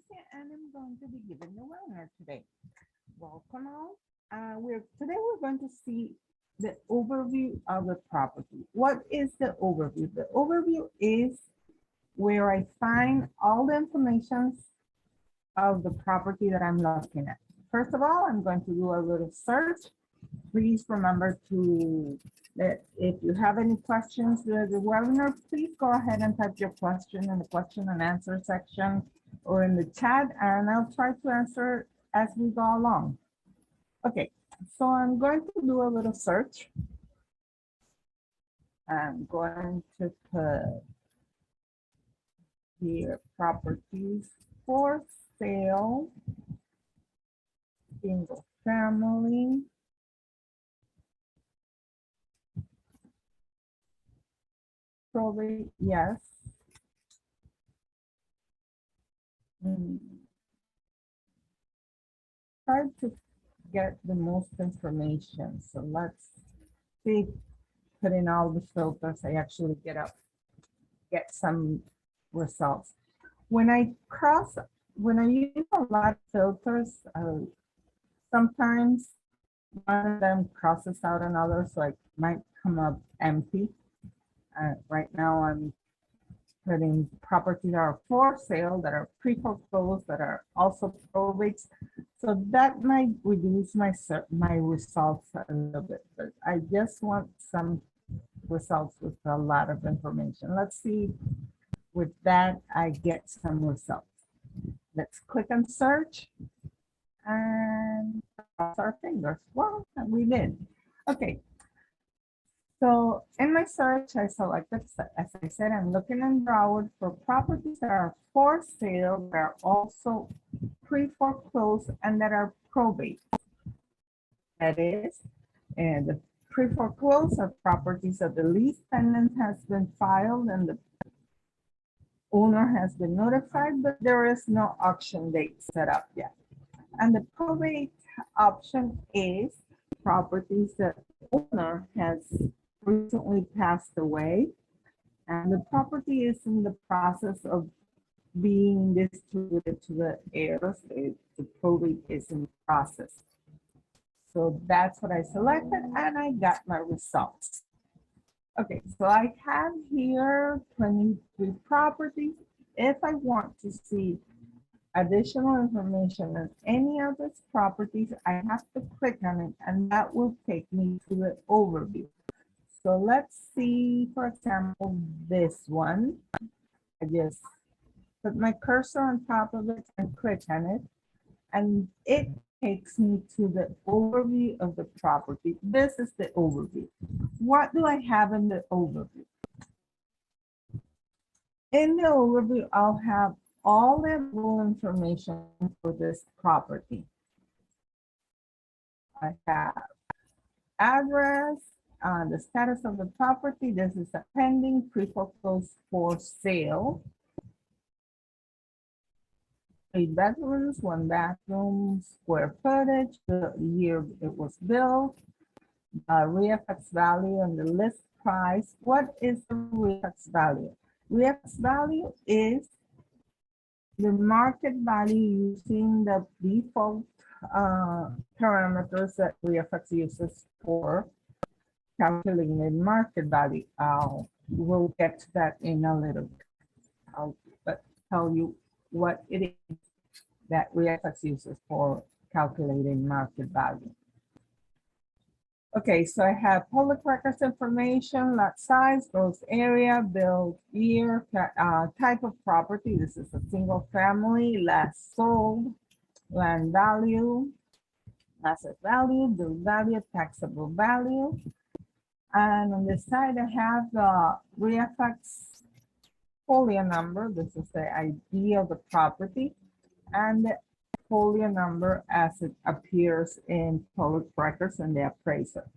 and I'm going to be giving the webinar today. Welcome all. Today we're going to see the overview of the property. What is the overview? The overview is where I find all the information of the property that I'm looking at. First of all, I'm going to do a little search. Please remember to that if you have any questions during the webinar, please go ahead and type your question in the question and answer section or in the chat, and I'll try to answer as we go along. Okay, so I'm going to do a little search. I'm going to put here properties for sale, single family. Probably yes. Try to get the most information. So let's see, put in all the filters, I actually get some results. When I use a lot of filters, sometimes one of them crosses out another, so it might come up empty. Right now I'm putting properties that are for sale, that are pre-foreclosed, that are also probates. So that might reduce my results a little bit, but I just want some results with a lot of information. Let's see, with that, I get some results. Let's click on search and cross our fingers. Well, we did. Okay. So in my search, I selected, as I said, I'm looking in Broward for properties that are for sale, that are also pre-foreclosed and that are probate. That is, and the pre-foreclosed are properties that the lease tenant has been filed and the owner has been notified, but there is no auction date set up yet. And the probate option is properties that the owner has recently passed away and the property is in the process of being distributed to the heirs. The probate is in process. So that's what I selected and I got my results. Okay, so I have here 23 properties. If I want to see additional information on any of these properties, I have to click on it and that will take me to the overview. So let's see, for example, this one. I just put my cursor on top of it and click on it, and it takes me to the overview of the property. This is the overview. What do I have in the overview? In the overview, I'll have all the available information for this property. I have address, the status of the property. This is a pending pre-foreclosed for sale. 8 bedrooms, 1 bathroom, square footage, the year it was built, ReiFax value and the list price. What is the ReiFax value? ReiFax value is the market value using the default parameters that ReiFax uses for calculating market value. We'll get to that in a little bit. I'll tell you what it is that ReiFax uses for calculating market value. Okay, so I have public records information, lot size, gross area, build year, type of property. This is a single family, last sold, land value, asset value, build value, taxable value. And on this side, I have the ReiFax folio number. This is the ID of the property and the folio number as it appears in public records and the appraiser.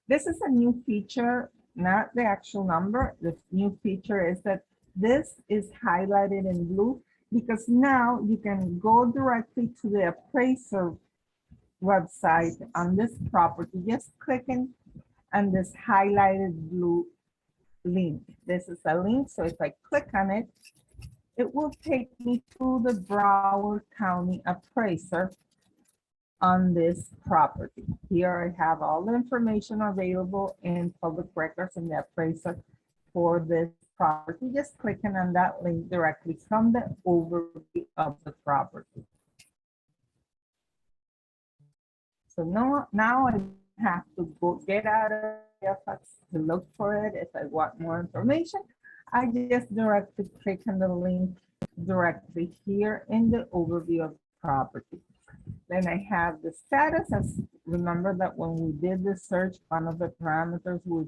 This is a new feature, not the actual number. The new feature is that this is highlighted in blue because now you can go directly to the appraiser website on this property, just clicking on this highlighted blue link. This is a link, so if I click on it, it will take me to the Broward County appraiser on this property. Here I have all the information available in public records in the appraiser for this property. Just clicking on that link directly from the overview of the property. So now I have to go get out of ReiFax to look for it. If I want more information, I just directly click on the link directly here in the overview of the property. Then I have the status. As remember that when we did the search, one of the parameters we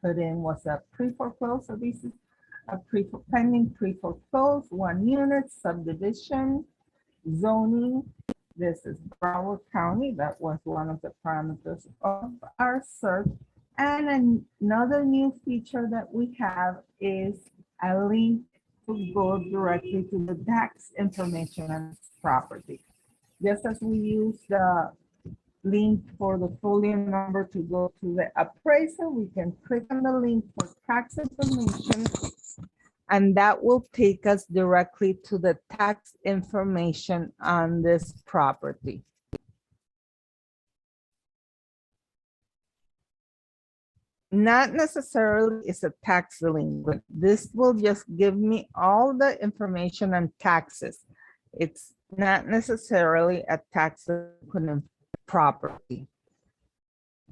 put in was a pre-foreclosure. So this is a pending pre-foreclosure, 1 unit, subdivision, zoning. This is Broward County. That was one of the parameters of our search. And another new feature that we have is a link to go directly to the tax information on this property. Just as we use the link for the folio number to go to the appraiser, we can click on the link for tax information, and that will take us directly to the tax information on this property. Not necessarily is a tax delinquent. This will just give me all the information on taxes. It's not necessarily a tax delinquent property.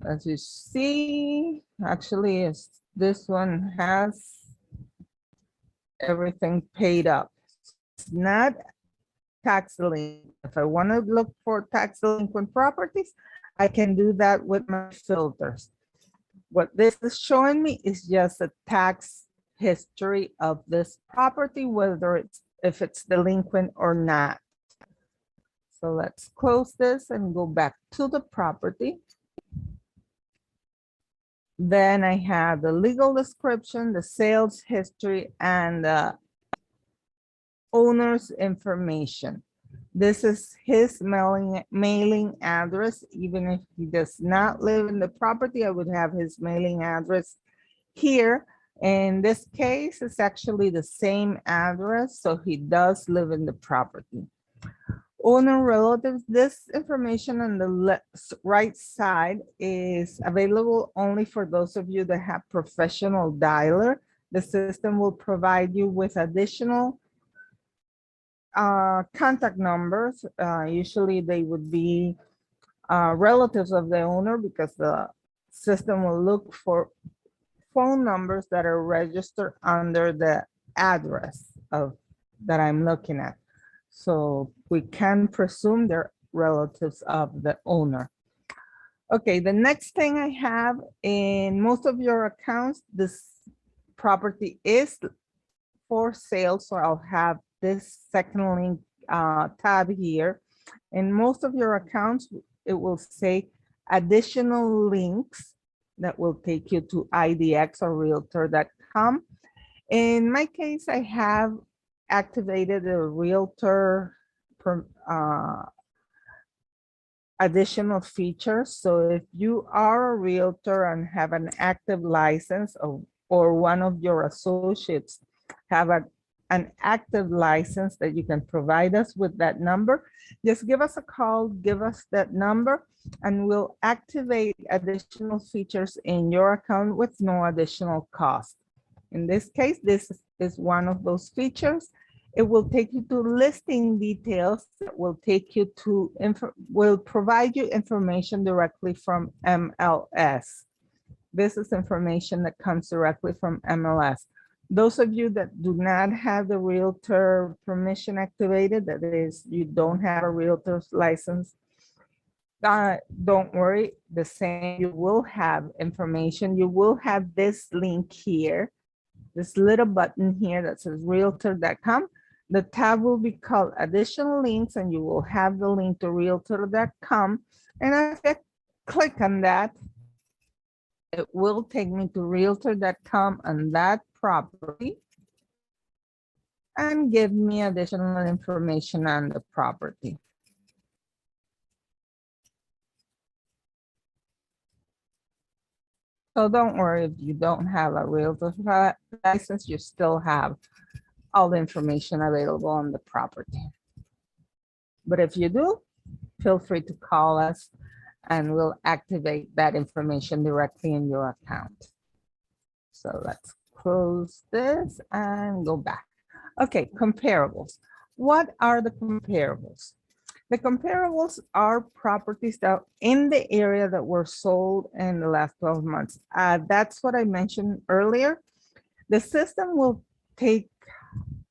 As you see, actually, this one has everything paid up. It's not tax delinquent. If I want to look for tax delinquent properties, I can do that with my filters. What this is showing me is just a tax history of this property, whether if it's delinquent or not. So let's close this and go back to the property. Then I have the legal description, the sales history, and the owner's information. This is his mailing address. Even if he does not live in the property, I would have his mailing address here. In this case, it's actually the same address, so he does live in the property. Owner relatives, this information on the right side is available only for those of you that have professional dialer. The system will provide you with additional contact numbers. Usually they would be relatives of the owner, because the system will look for phone numbers that are registered under the address of that I'm looking at. So we can presume they're relatives of the owner. Okay, the next thing I have, in most of your accounts, this property is for sale. So I'll have this second link tab here. In most of your accounts, it will say additional links that will take you to IDX or realtor.com. In my case, I have activated a realtor additional features. So if you are a realtor and have an active license, or one of your associates have an active license that you can provide us with that number, just give us a call, give us that number, and we'll activate additional features in your account with no additional cost. In this case, this is one of those features. It will take you to listing details that will take you to, will provide you information directly from MLS. This is information that comes directly from MLS. Those of you that do not have the realtor permission activated, that is, you don't have a realtor's license, don't worry, the same, you will have information. You will have this link here, this little button here that says realtor.com. The tab will be called additional links, and you will have the link to realtor.com. And if I click on that, it will take me to realtor.com and that property and give me additional information on the property. So don't worry if you don't have a realtor license, you still have all the information available on the property. But if you do, feel free to call us and we'll activate that information directly in your account. So let's close this and go back. Okay, comparables. What are the comparables? The comparables are properties that in the area that were sold in the last 12 months. That's what I mentioned earlier. The system will take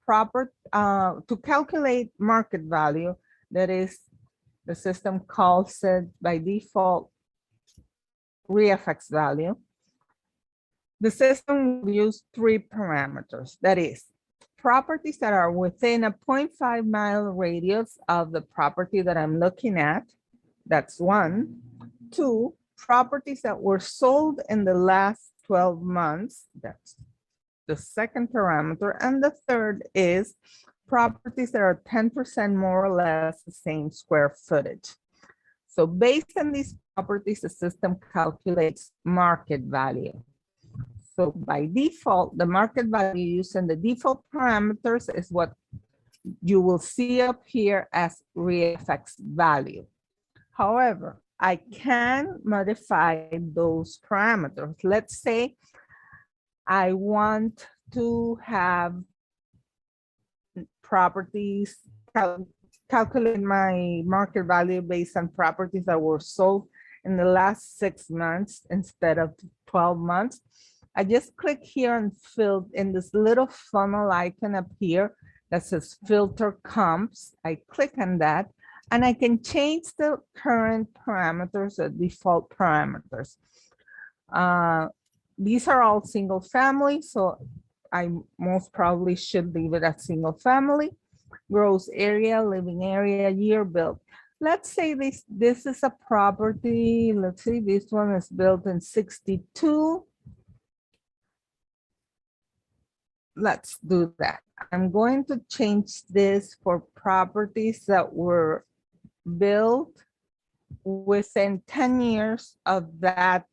to calculate market value. That is, the system calls it by default ReiFax value. The system will use three parameters. That is, properties that are within a 0.5 mile radius of the property that I'm looking at. That's one. Two, properties that were sold in the last 12 months. That's the second parameter. And the third is properties that are 10% more or less the same square footage. So based on these properties, the system calculates market value. So by default, the market value used in the default parameters is what you will see up here as ReiFax value. However, I can modify those parameters. Let's say I want to have properties, calculate my market value based on properties that were sold in the last 6 months instead of 12 months. I just click here and fill in this little funnel icon up here that says filter comps. I click on that and I can change the current parameters, the default parameters. These are all single family, so I most probably should leave it at single family. Gross area, living area, year built. Let's say this is a property. Let's see, this one is built in 62. Let's do that. I'm going to change this for properties that were built within 10 years of that,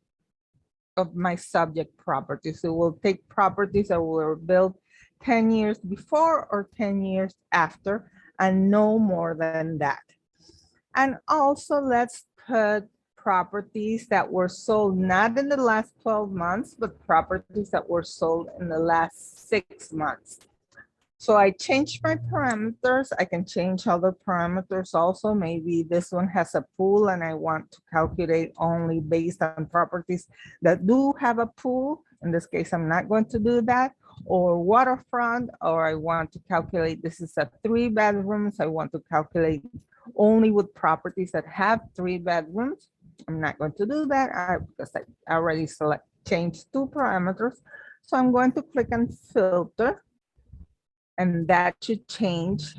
of my subject property. So we'll take properties that were built 10 years before or 10 years after, and no more than that. And also let's put properties that were sold not in the last 12 months, but properties that were sold in the last 6 months. So I changed my parameters. I can change other parameters also. Maybe this one has a pool and I want to calculate only based on properties that do have a pool. In this case, I'm not going to do that. Or waterfront, or I want to calculate, this is a 3 bedrooms. I want to calculate only with properties that have 3 bedrooms. I'm not going to do that because I already changed 2 parameters. So I'm going to click on filter. And that should change.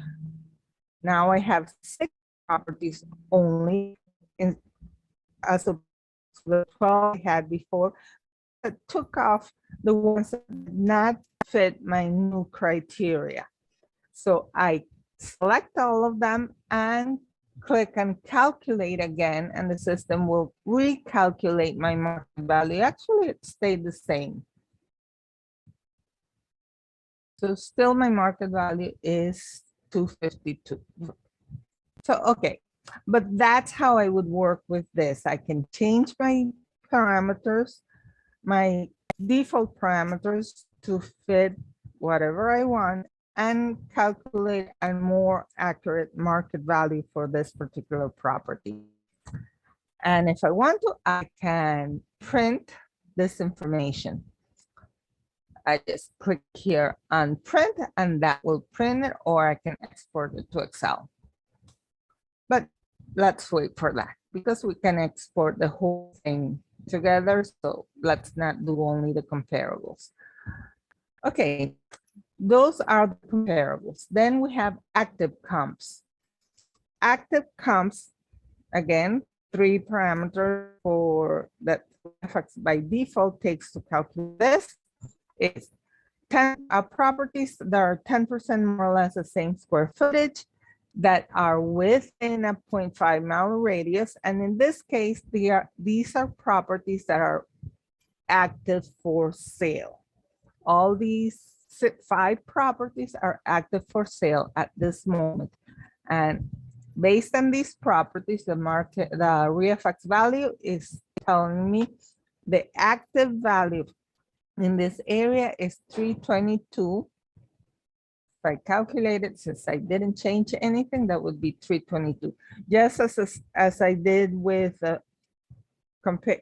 Now I have 6 properties only as of the 12 I had before. I took off the ones that did not fit my new criteria. So I select all of them and click on calculate again, and the system will recalculate my market value. Actually, it stayed the same. So still my market value is 252. So, okay, but that's how I would work with this. I can change my parameters, my default parameters to fit whatever I want and calculate a more accurate market value for this particular property. And if I want to, I can print this information. I just click here on print and that will print it, or I can export it to Excel. But let's wait for that because we can export the whole thing together. So let's not do only the comparables. Okay, those are the comparables. Then we have active comps. Active comps, again, 3 parameters for that ReiFax by default takes to calculate this. Is 10 properties that are 10% more or less the same square footage that are within a 0.5 mile radius. And in this case, these are properties that are active for sale. All these 5 properties are active for sale at this moment. And based on these properties, the ReiFax value is telling me the active value in this area is 322. If I calculate it, since I didn't change anything, that would be 322. Just as I did with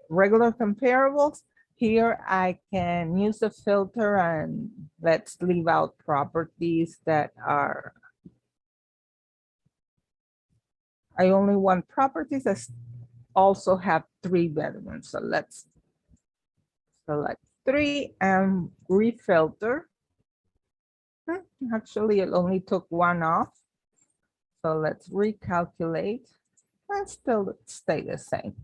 regular comparables, here I can use the filter and let's leave out properties that are, I only want properties that also have 3 bedrooms. So let's select 3 and refilter. Actually, it only took 1 off. So let's recalculate and still stay the same.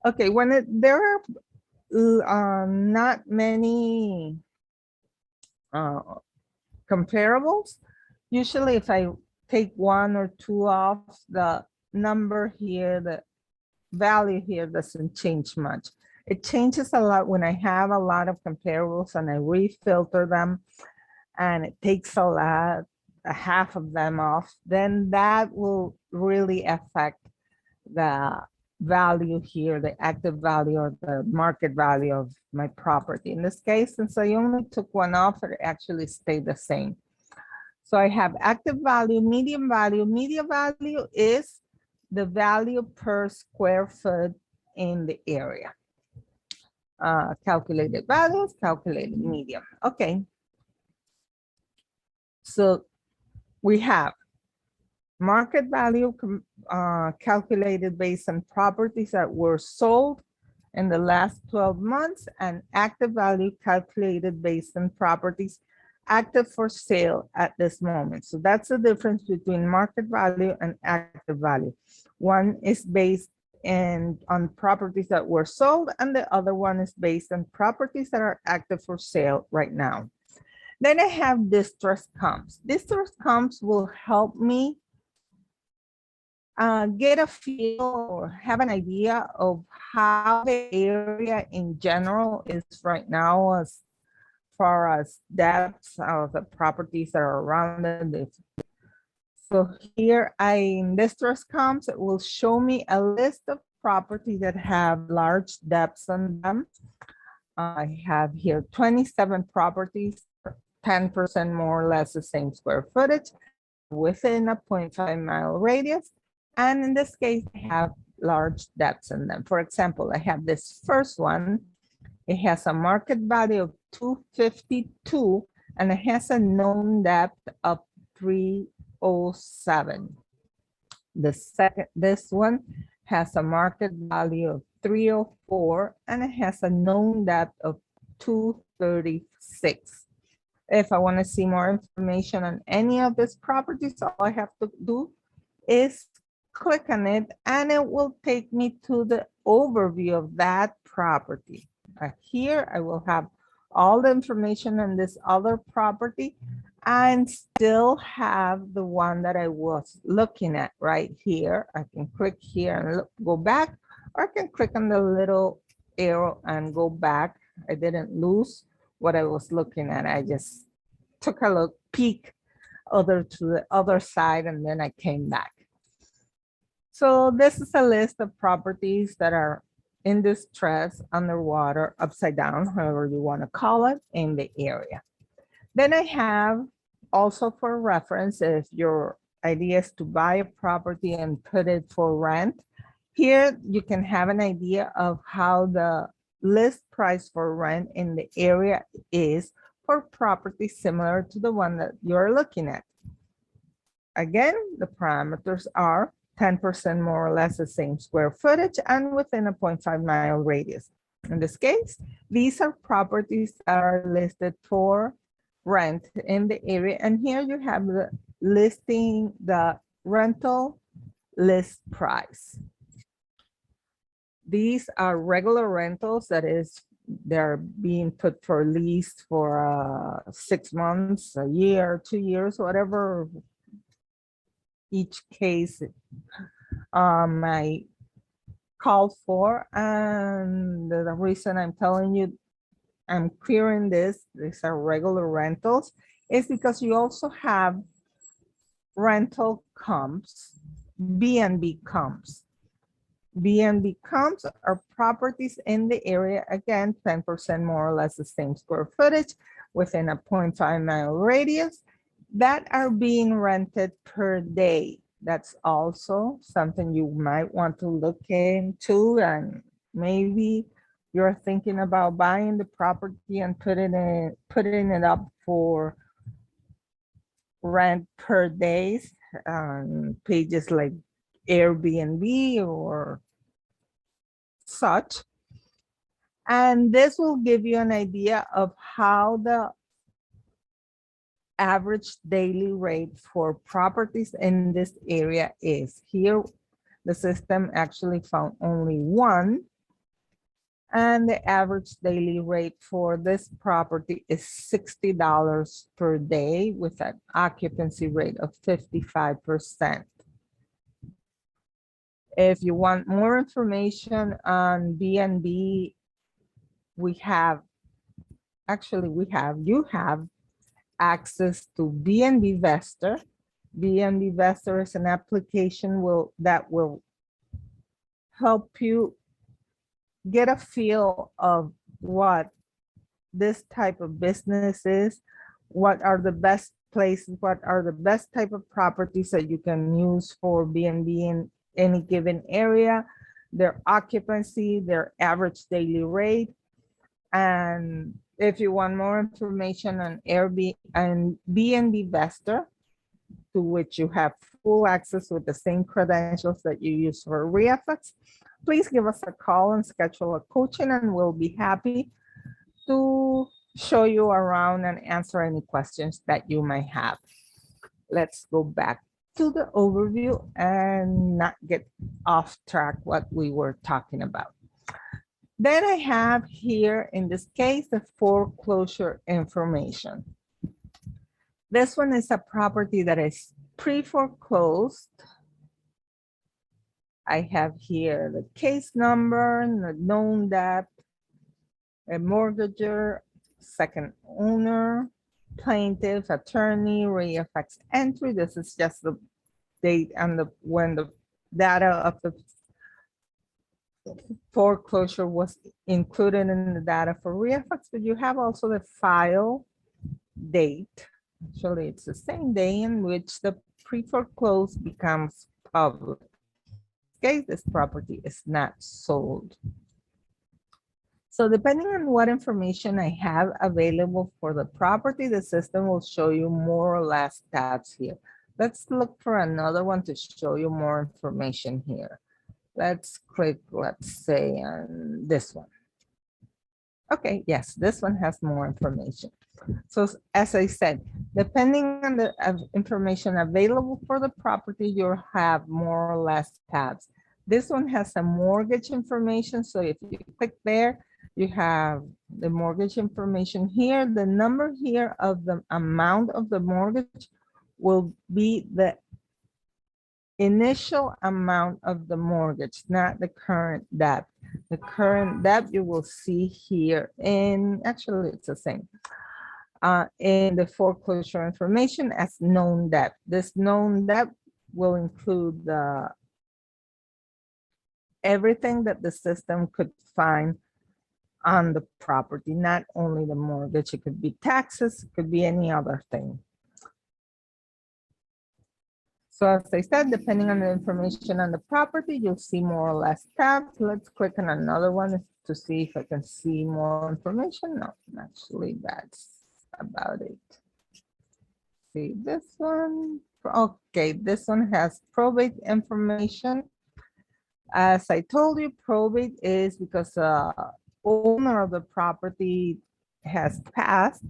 Okay, when there are not many comparables, usually if I take 1 or 2 off, the number here, the value here doesn't change much. It changes a lot when I have a lot of comparables and I refilter them and it takes a half of them off, then that will really affect the value here, the active value or the market value of my property. In this case, since I only took 1 off, it actually stayed the same. So I have active value, median value. Median value is the value per square foot in the area. Calculated values, calculated median. Okay. So we have market value calculated based on properties that were sold in the last 12 months and active value calculated based on properties active for sale at this moment. So that's the difference between market value and active value. One is based on properties that were sold and the other one is based on properties that are active for sale right now. Then I have distress comps. Distress comps will help me get a feel or have an idea of how the area in general is right now as far as depths of the properties that are around it. So here in distress comps, it will show me a list of properties that have large depths on them. I have here 27 properties, 10% more or less the same square footage within a 0.5 mile radius. And in this case, I have large depths in them. For example, I have this first one. It has a market value of 252 and it has a known depth of 307. This one has a market value of 304 and it has a known depth of 236. If I want to see more information on any of these properties, all I have to do is click on it and it will take me to the overview of that property. Here I will have all the information on this other property and still have the one that I was looking at right here. I can click here and go back, or I can click on the little arrow and go back. I didn't lose what I was looking at. I just took a peek to the other side and then I came back. So this is a list of properties that are in distress, underwater, upside down, however you want to call it, in the area. Then I have also for reference, if your idea is to buy a property and put it for rent, here you can have an idea of how the list price for rent in the area is for properties similar to the one that you're looking at. Again, the parameters are 10% more or less the same square footage and within a 0.5 mile radius. In this case, these are properties that are listed for rent in the area. And here you have the listing, the rental list price. These are regular rentals, that is, they're being put for lease for 6 months, a year, 2 years, whatever each case might call for. And the reason I'm telling you I'm clearing this, these are regular rentals, is because you also have rental comps, B&B comps. B&B comps are properties in the area, again, 10% more or less the same square footage within a 0.5-mile radius that are being rented per day. That's also something you might want to look into, and maybe you're thinking about buying the property and putting it up for rent per days on pages like Airbnb or such. And this will give you an idea of how the average daily rate for properties in this area is. Here, the system actually found only one, and the average daily rate for this property is $60 per day with an occupancy rate of 55%. If you want more information on B&B, you have access to B&B Investor. B&B Investor is an application that will help you get a feel of what this type of business is, what are the best places, what are the best type of properties that you can use for B&B in any given area, their occupancy, their average daily rate. And if you want more information on Airbnb and B&B Investor, to which you have full access with the same credentials that you use for ReiFax, please give us a call and schedule a coaching, and we'll be happy to show you around and answer any questions that you might have. Let's go back to the overview and not get off track what we were talking about. Then I have here, in this case, the foreclosure information. This one is a property that is pre-foreclosed. I have here the case number, the known debt, a mortgager, second owner, plaintiff, attorney, ReiFax entry. This is just the date and when the data of the foreclosure was included in the data for ReiFax, but you have also the file date. Actually, it's the same day in which the pre-foreclosed becomes public. In case this property is not sold. So depending on what information I have available for the property, the system will show you more or less tabs here. Let's look for another one to show you more information here. Let's click, let's say, on this one. Okay, yes, this one has more information. So as I said, depending on the information available for the property, you'll have more or less tabs. This one has some mortgage information. So if you click there, you have the mortgage information here. The number here of the amount of the mortgage will be the initial amount of the mortgage, not the current debt. The current debt you will see here in, actually it's the same, in the foreclosure information as known debt. This known debt will include everything that the system could find on the property, not only the mortgage. It could be taxes, it could be any other thing. So as I said, depending on the information on the property, you'll see more or less tabs. Let's click on another one to see if I can see more information. No, actually that's about it. See this one. Okay, this one has probate information. As I told you, probate is because the owner of the property has passed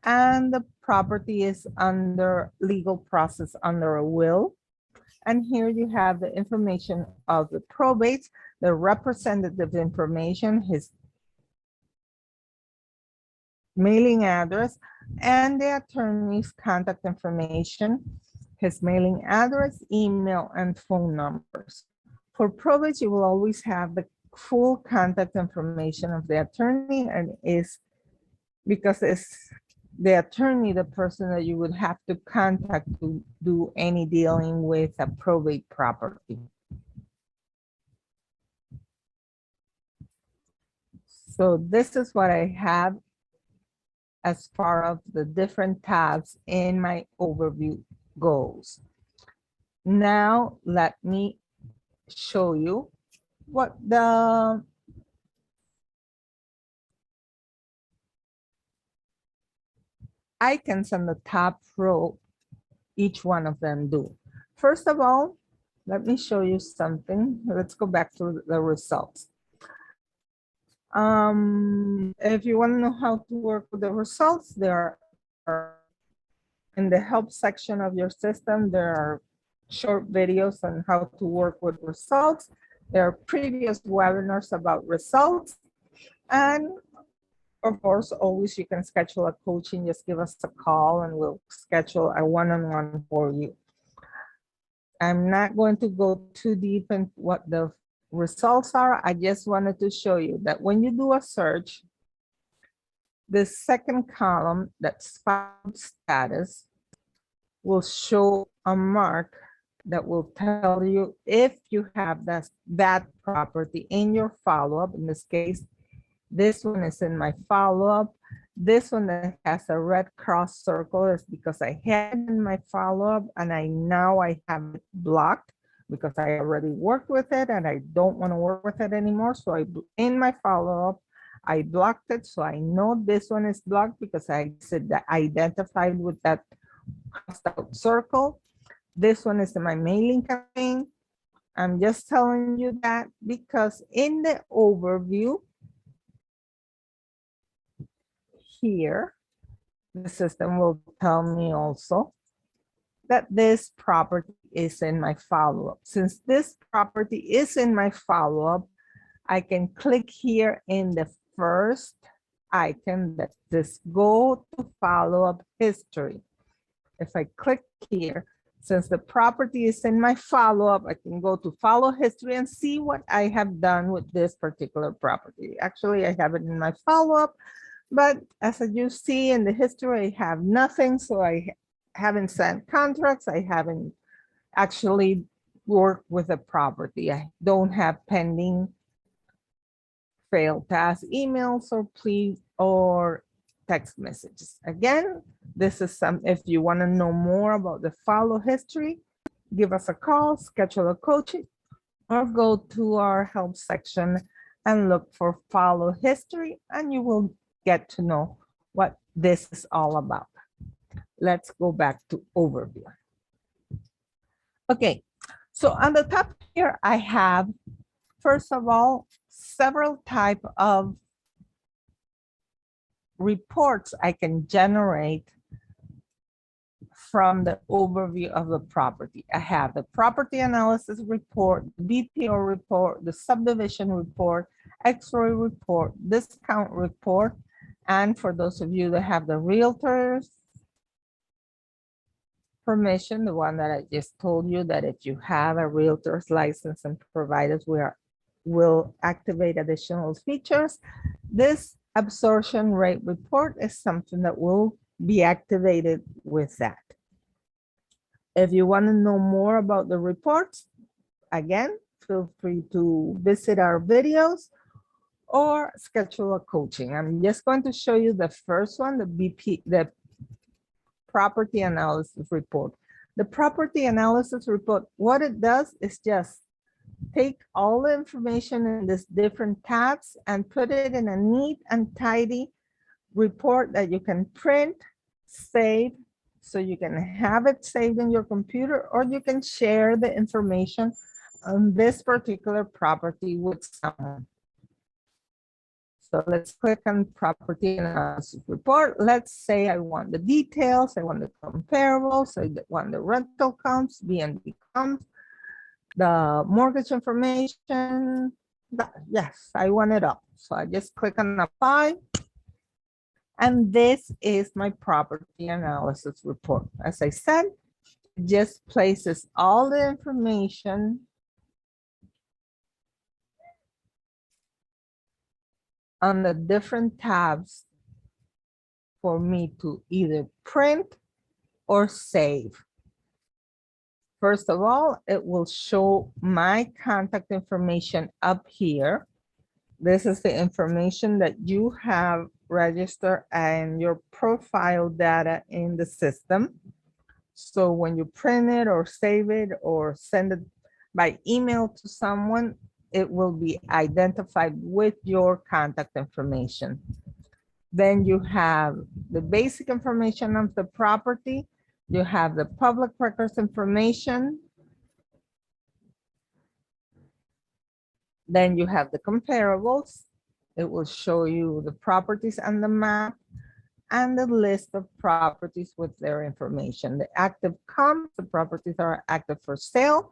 and the property is under legal process under a will. And here you have the information of the probate, the representative information, his mailing address, and the attorney's contact information, his mailing address, email, and phone numbers. For probate, you will always have the full contact information of the attorney and his because it's the attorney, the person that you would have to contact to do any dealing with a probate property. So this is what I have as far as the different tabs in my overview goes. Now let me show you what the icons on the top row, each one of them do. First of all, let me show you something. Let's go back to the results. If you want to know how to work with the results, there are in the help section of your system, there are short videos on how to work with results. There are previous webinars about results. And of course, always you can schedule a coaching, just give us a call and we'll schedule a one-on-one for you. I'm not going to go too deep in what the results are. I just wanted to show you that when you do a search, the second column, that's filed status, will show a mark that will tell you if you have that property in your follow-up. In this case, this one is in my follow-up. This one that has a red cross circle is because I had it in my follow-up and now I have it blocked because I already worked with it and I don't want to work with it anymore. So in my follow-up, I blocked it. So I know this one is blocked because I said that identified with that crossed out circle. This one is in my mailing campaign. I'm just telling you that because in the overview, here, the system will tell me also that this property is in my follow-up. Since this property is in my follow-up, I can click here in the first icon that says go to follow-up history. If I click here, since the property is in my follow-up, I can go to follow history and see what I have done with this particular property. Actually, I have it in my follow-up. But as you see in the history, I have nothing. So I haven't sent contracts. I haven't actually worked with a property. I don't have pending failed task emails or please or text messages. Again, this is if you want to know more about the follow history, give us a call, schedule a coaching, or go to our help section and look for follow history, and you will get to know what this is all about. Let's go back to overview. Okay, so on the top here, I have, first of all, several type of reports I can generate from the overview of the property. I have the property analysis report, Bpo report, the subdivision report, X-ray report, discount report, and for those of you that have the realtor's permission, the one that I just told you that if you have a realtor's license and provided, will activate additional features. This absorption rate report is something that will be activated with that. If you want to know more about the reports, again, feel free to visit our videos or schedule a coaching. I'm just going to show you the first one, the property analysis report. The property analysis report, what it does is just take all the information in these different tabs and put it in a neat and tidy report that you can print, save, so you can have it saved in your computer, or you can share the information on this particular property with someone. So let's click on property analysis report. Let's say I want the details, I want the comparables, I want the rental counts, B&B counts, the mortgage information. Yes, I want it all. So I just click on apply. And this is my property analysis report. As I said, it just places all the information on the different tabs for me to either print or save. First of all, it will show my contact information up here. This is the information that you have registered and your profile data in the system. So when you print it or save it or send it by email to someone, it will be identified with your contact information. Then you have the basic information of the property. You have the public records information. Then you have the comparables. It will show you the properties on the map and the list of properties with their information. The active comps, the properties are active for sale.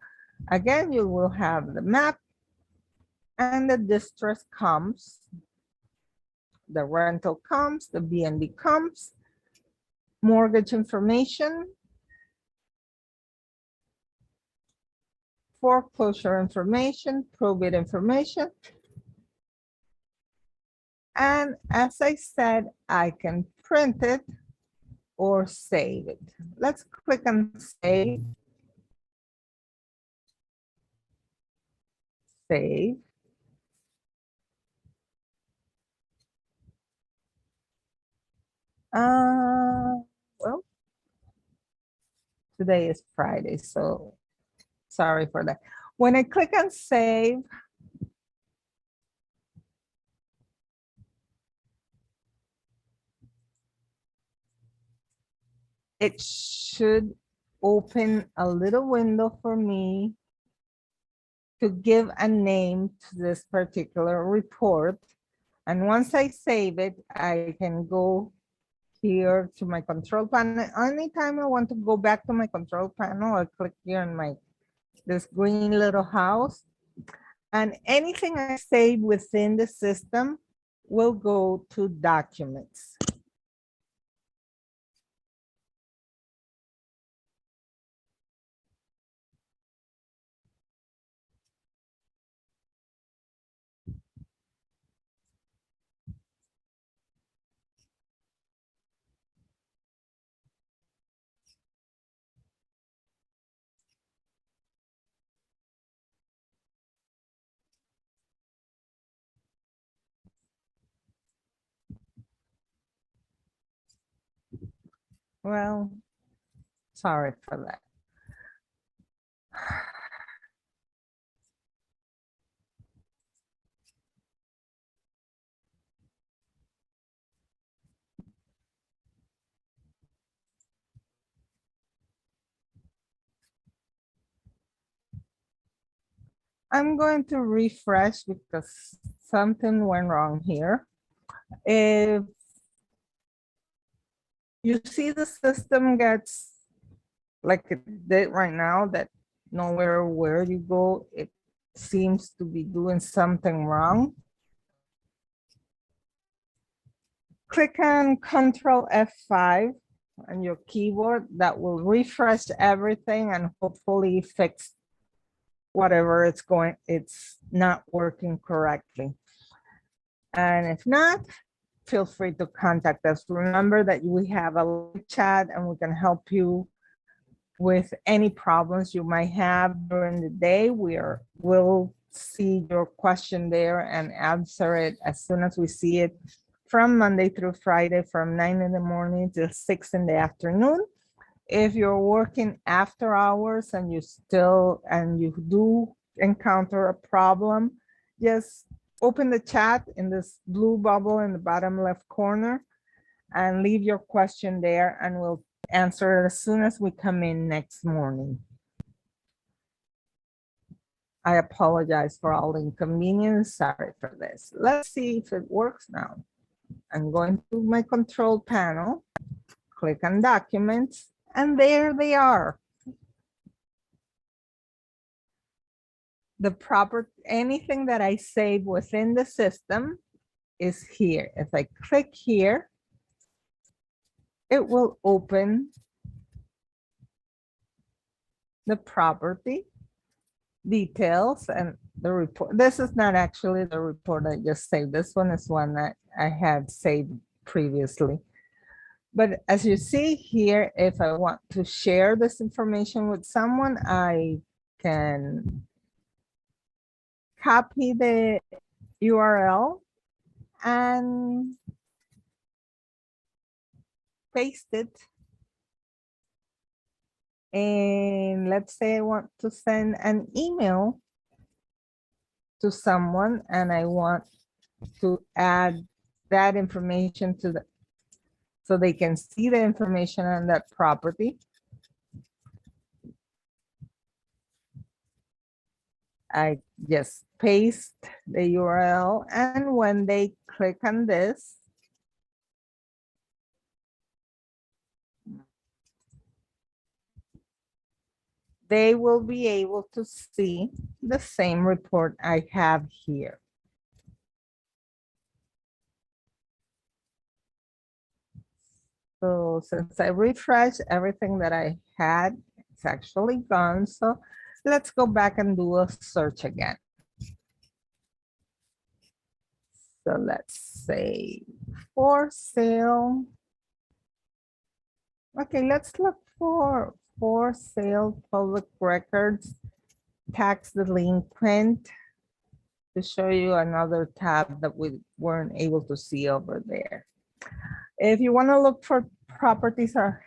Again, you will have the map and the distress comps, the rental comps, the B&B comps, mortgage information, foreclosure information, probate information. And as I said, I can print it or save it. Let's click on save. Save. Well, today is Friday, so sorry for that. When I click on save, it should open a little window for me to give a name to this particular report. And once I save it, I can go here to my control panel. Anytime I want to go back to my control panel, I click here on this green little house. And anything I save within the system will go to documents. Well, sorry for that. I'm going to refresh because something went wrong here. If you see the system gets like it did right now, that nowhere where you go, it seems to be doing something wrong. Click on Control F5 on your keyboard. That will refresh everything and hopefully fix whatever it's not working correctly. And if not, feel free to contact us. Remember that we have a live chat and we can help you with any problems you might have during the day. We'll see your question there and answer it as soon as we see it, from Monday through Friday from 9 in the morning till 6 in the afternoon. If you're working after hours and you do encounter a problem, just open the chat in this blue bubble in the bottom left corner and leave your question there, and we'll answer it as soon as we come in next morning. I apologize for all the inconvenience. Sorry for this. Let's see if it works now. I'm going to my control panel, click on documents, and there they are. Anything that I save within the system is here. If I click here, it will open the property details and the report. This is not actually the report I just saved. This one is one that I had saved previously. But as you see here, if I want to share this information with someone, I can copy the URL and paste it. And let's say I want to send an email to someone and I want to add that information to the, so they can see the information on that property. I just paste the URL, and when they click on this, they will be able to see the same report I have here. So since I refreshed, everything that I had, it's actually gone. So let's go back and do a search again. So let's say for sale. Okay, let's look for sale public records, tax delinquent, to show you another tab that we weren't able to see over there. If you want to look for properties are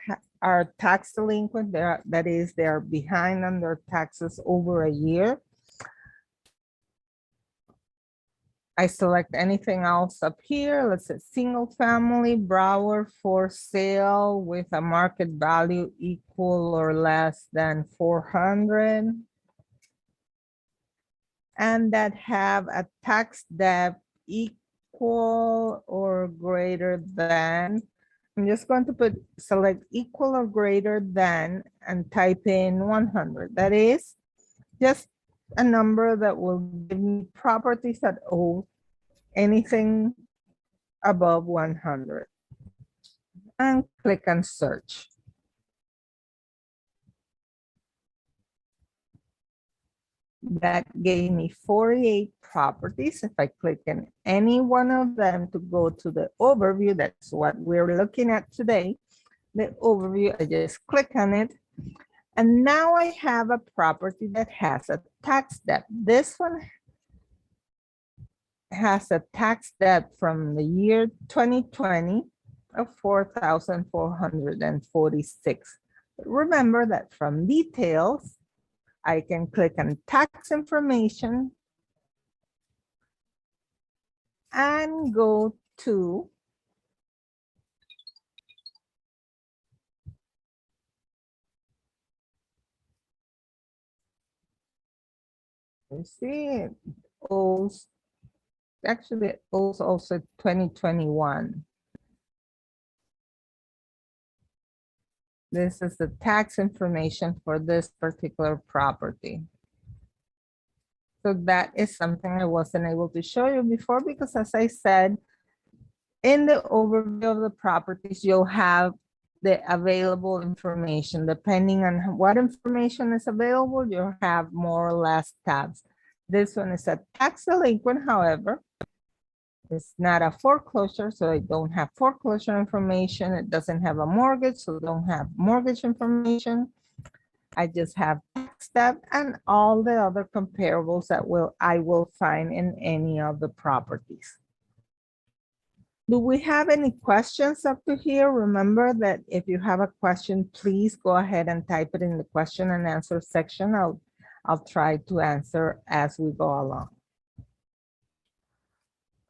tax delinquent, that is, they're behind on their taxes over a year, I select anything else up here. Let's say single family, Broward for sale with a market value equal or less than 400. And that have a tax debt equal or greater than. I'm just going to select equal or greater than and type in 100. That is just a number that will give me properties that owe anything above 100. And click on search. That gave me 48 properties. If I click on any one of them to go to the overview, that's what we're looking at today. The overview, I just click on it. And now I have a property that has a tax debt. This one has a tax debt from the year 2020 of 4,446. Remember that from details, I can click on tax information and go to you see it owes, actually it owes also 2021. This is the tax information for this particular property. So that is something I wasn't able to show you before because, as I said, in the overview of the properties, you'll have the available information. Depending on what information is available, you'll have more or less tabs. This one is a tax delinquent, however. It's not a foreclosure, so I don't have foreclosure information. It doesn't have a mortgage, so I don't have mortgage information. I just have tax debt and all the other comparables that I will find in any of the properties. Do we have any questions up to here? Remember that if you have a question, please go ahead and type it in the question and answer section. I'll try to answer as we go along.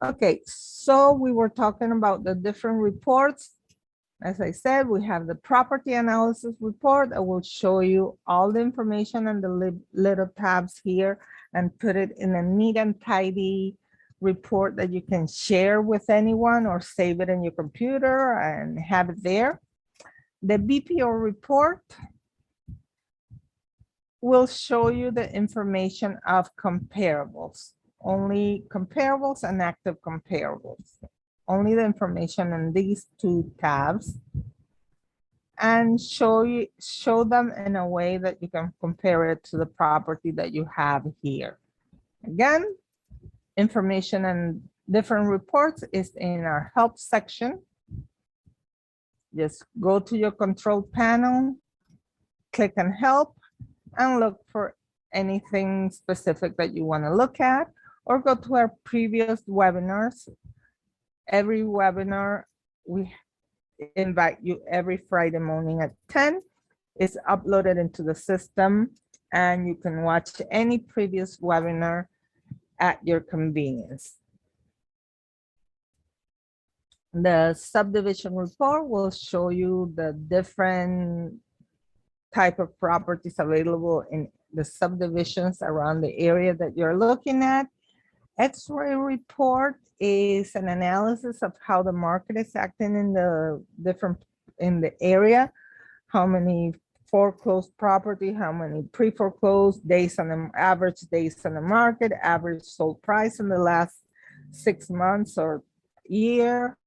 Okay, so we were talking about the different reports. As I said, we have the property analysis report. I will show you all the information and the little tabs here and put it in a neat and tidy report that you can share with anyone or save it in your computer and have it there. The Bpo report will show you the information of comparables, only comparables and active comparables. Only the information in these two tabs, and show them in a way that you can compare it to the property that you have here. Again, information and different reports is in our help section. Just go to your control panel, click on help, and look for anything specific that you want to look at, or go to our previous webinars. Every webinar, we invite you every Friday morning at 10. It's uploaded into the system, and you can watch any previous webinar at your convenience. The subdivision report will show you the different type of properties available in the subdivisions around the area that you're looking at. X-ray report is an analysis of how the market is acting in the area, how many foreclosed property, how many pre-foreclosed, days on the average days on the market, average sold price in the last 6 months or year.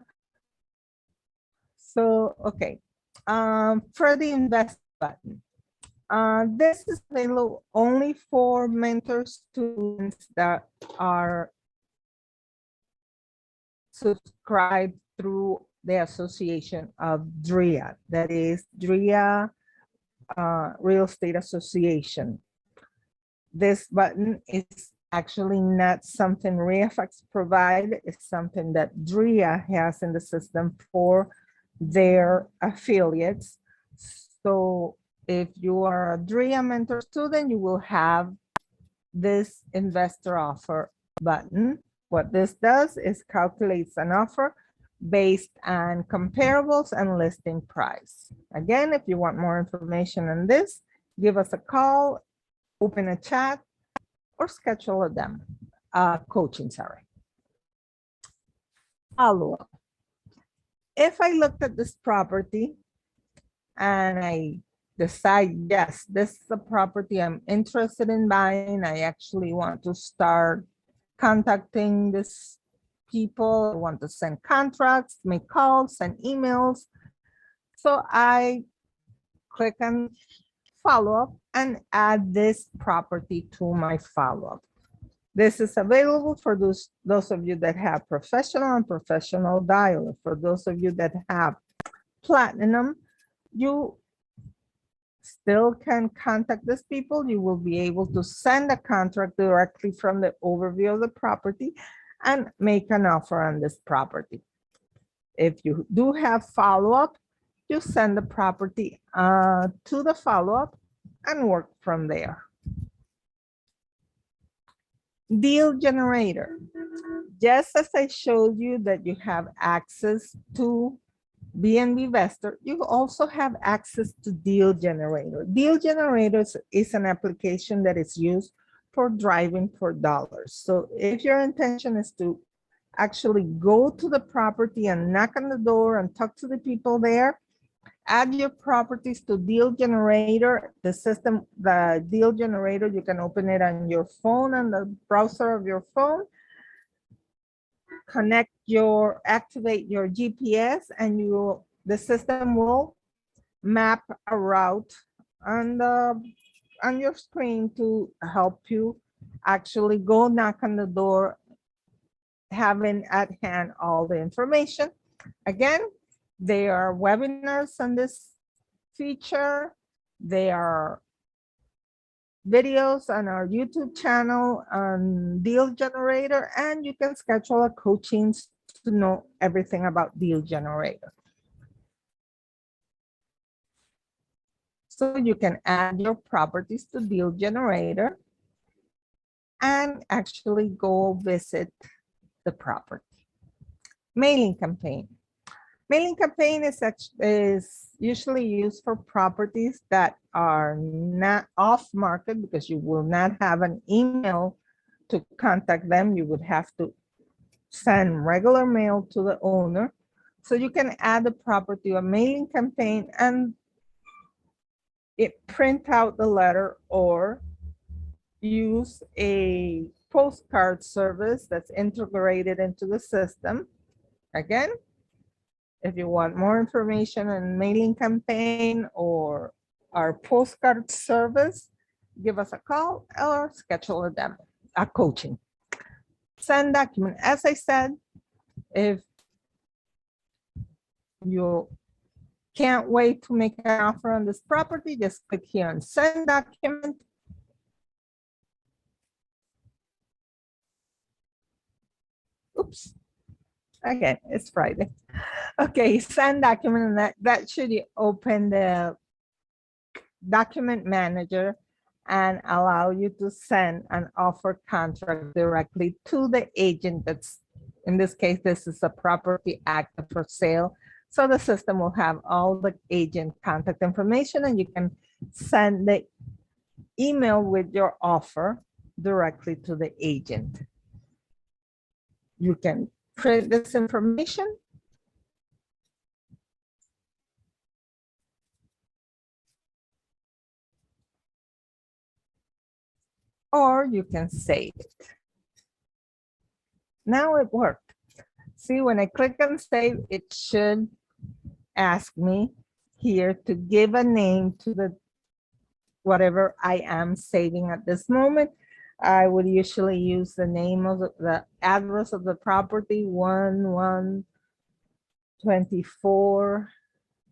So, okay, for the invest button. This is available only for mentor students that are subscribed through the association of DREA, that is DREA Real Estate Association. This button is actually not something ReiFax provide, it's something that DREA has in the system for their affiliates. So if you are a DREA mentor student, you will have this investor offer button. What this does is calculates an offer based on comparables and listing price. Again, if you want more information on this, give us a call, open a chat, or schedule a demo, coaching, sorry. Follow-up. If I looked at this property and I decide, yes, this is a property I'm interested in buying, I actually want to start contacting these people, I want to send contracts, make calls, send emails. So I click on follow-up and add this property to my follow-up. This is available for those of you that have professional and professional dialer. For those of you that have platinum, you still can contact these people. You will be able to send a contract directly from the overview of the property and make an offer on this property. If you do have follow-up, you send the property to the follow-up and work from there. Deal generator. Just as I showed you that you have access to BNB Investor, you also have access to Deal Generator. Deal Generators is an application that is used for driving for dollars. So if your intention is to actually go to the property and knock on the door and talk to the people there, add your properties to Deal Generator. The system, the Deal Generator, you can open it on your phone and the browser of your phone. Activate your GPS, and the system will map a route on your screen to help you actually go knock on the door, having at hand all the information. Again, there are webinars on this feature. There are videos on our YouTube channel on Deal Generator, and you can schedule a coaching to know everything about Deal Generator. So you can add your properties to Deal Generator and actually go visit the property. Mailing campaign. Mailing campaign is usually used for properties that are not off market, because you will not have an email to contact them. You would have to send regular mail to the owner. So you can add the property to a mailing campaign and print out the letter, or use a postcard service that's integrated into the system. Again, if you want more information on mailing campaign or our postcard service, give us a call or schedule a demo, a coaching. Send document. As I said, if you Can't wait to make an offer on this property. Just click here and send document. Oops. Again, it's Friday. Okay, send document, and that should open the document manager and allow you to send an offer contract directly to the agent. That's, in this case, this is a property active for sale. So the system will have all the agent contact information, and you can send the email with your offer directly to the agent. You can print this information, or you can save it. Now it worked. See, when I click on save, it should ask me here to give a name to the whatever I am saving at this moment. I would usually use the name of the address of the property, 1124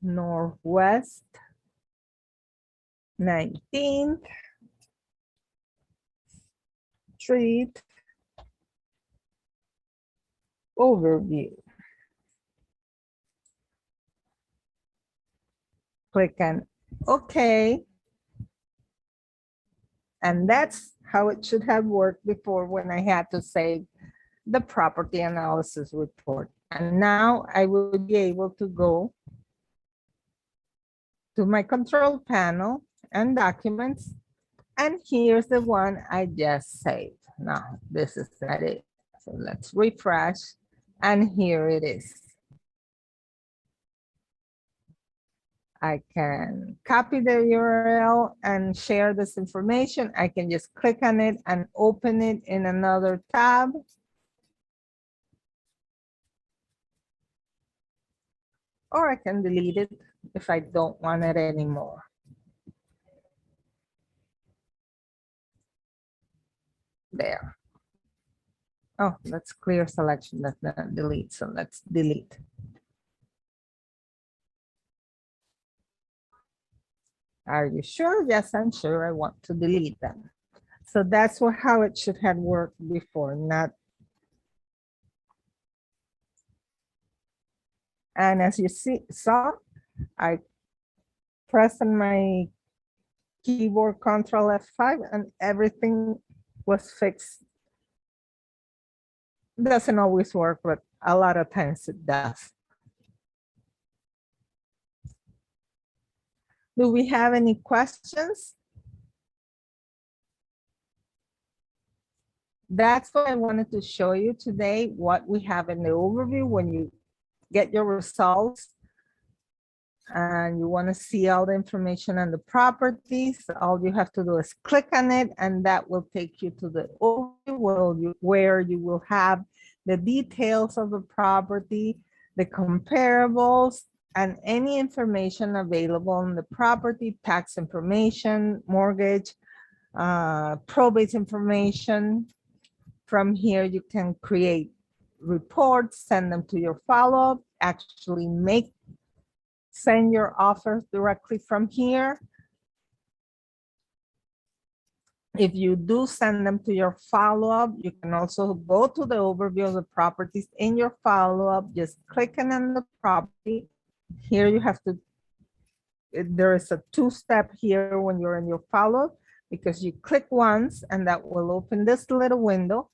Northwest 19th Street, overview. Click on OK. And that's how it should have worked before when I had to save the property analysis report. And now I will be able to go to my control panel and documents. And here's the one I just saved. Now, this is not it. So let's refresh. And here it is. I can copy the URL and share this information. I can just click on it and open it in another tab. Or I can delete it if I don't want it anymore. There. Oh, that's clear selection. That's not delete. So let's delete. Are you sure? Yes, I'm sure I want to delete them. So that's how it should have worked before, not. And as you saw, I pressed on my keyboard Control F5 and everything was fixed. It doesn't always work, but a lot of times it does. Do we have any questions? That's what I wanted to show you today, what we have in the overview. When you get your results and you want to see all the information on the properties, all you have to do is click on it, and that will take you to the overview where you will have the details of the property, the comparables, and any information available on the property, tax information, mortgage, probate information. From here, you can create reports, send them to your follow-up, actually send your offers directly from here. If you do send them to your follow-up, you can also go to the overview of the properties in your follow-up, just clicking on the property. Here you have to, there is a two-step here when you're in your follow-up, because you click once and that will open this little window.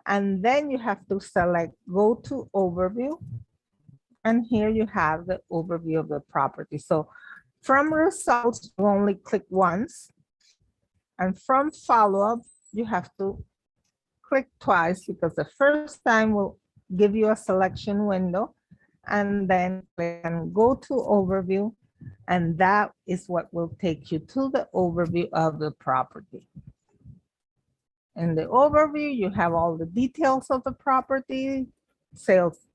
And then you have to select go to overview. And here you have the overview of the property. So from results, you only click once. And from follow-up, you have to click twice, because the first time will give you a selection window, and then click and go to overview. And that is what will take you to the overview of the property. In the overview, you have all the details of the property, sales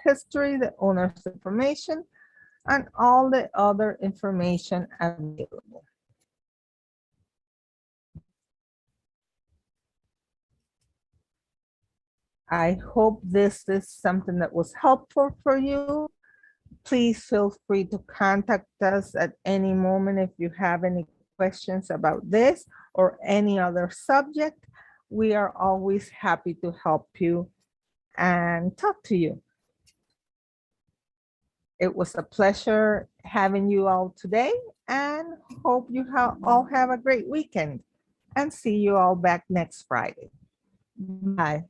history, the owner's information, and all the other information available. I hope this is something that was helpful for you. Please feel free to contact us at any moment if you have any questions about this or any other subject. We are always happy to help you and talk to you. It was a pleasure having you all today and hope you all have a great weekend and see you all back next Friday. Bye.